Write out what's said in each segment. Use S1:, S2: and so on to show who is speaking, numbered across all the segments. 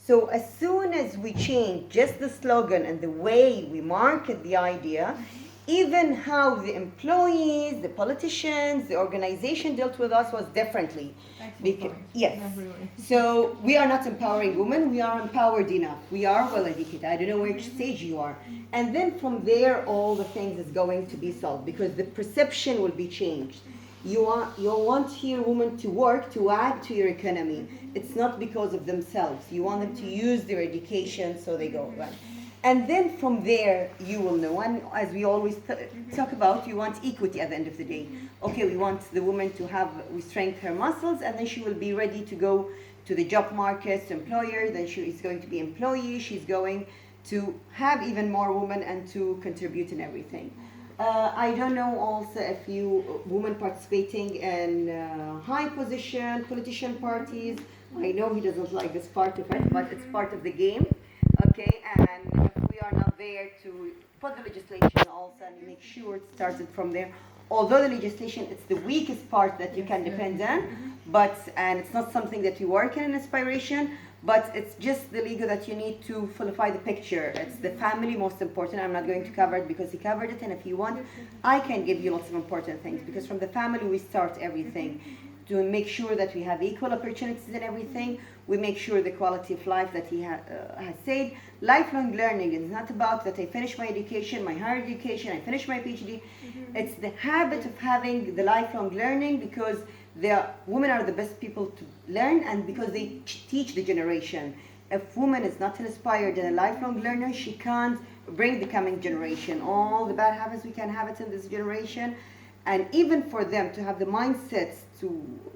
S1: So as soon as we change just the slogan and the way we market the idea, even how the employees, the politicians, the organization dealt with us was differently. Yes. So we are not empowering women, we are empowered enough. We are well educated. I don't know which stage you are. And then from there, all the things is going to be solved because the perception will be changed. You want here women to work to add to your economy. It's not because of themselves. You want them to use their education so they go, right? And then from there, you will know. And as we always talk about, you want equity at the end of the day. Okay, we want the woman to we strengthen her muscles, and then she will be ready to go to the job market, to employer, then she is going to be employee, she's going to have even more women and to contribute in everything. I don't know also if you women participating in high position politician parties. I know he doesn't like this part of it, but it's part of the game. Okay, and if we are not there to put the legislation also and make sure it started from there. Although the legislation, it's the weakest part that you can depend on, and it's not something that you work in inspiration, but it's just the legal that you need to fulfill the picture. It's the family most important. I'm not going to cover it because he covered it, and if you want, I can give you lots of important things because from the family we start everything. To make sure that we have equal opportunities in everything, we make sure the quality of life that he has said. Lifelong learning is not about that I finish my education, my higher education, I finish my PhD. It's the habit of having the lifelong learning because women are the best people to learn and because they teach the generation. If woman is not inspired and a lifelong learner, she can't bring the coming generation. All the bad habits we can have it in this generation. And even for them to have the mindsets to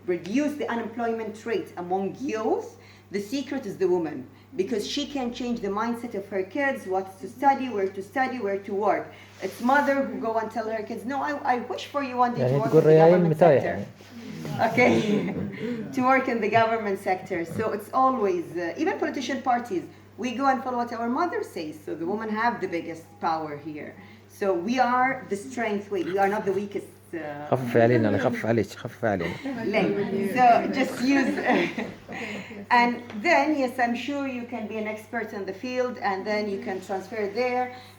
S1: reduce the unemployment rate among youth, the secret is the woman. Because she can change the mindset of her kids, what to study, where to work. It's mother who go and tell her kids, no, I wish for you one day to work in the government sector. Okay, to work in the government sector. So it's always, even politician parties, we go and follow what our mother says. So the women have the biggest power here. So we are the strength, we are not the weakest.
S2: خفف علينا الله يخفف عليك خفف علينا.
S1: So just use and then yes, I'm sure you can be an expert in the field and then you can transfer there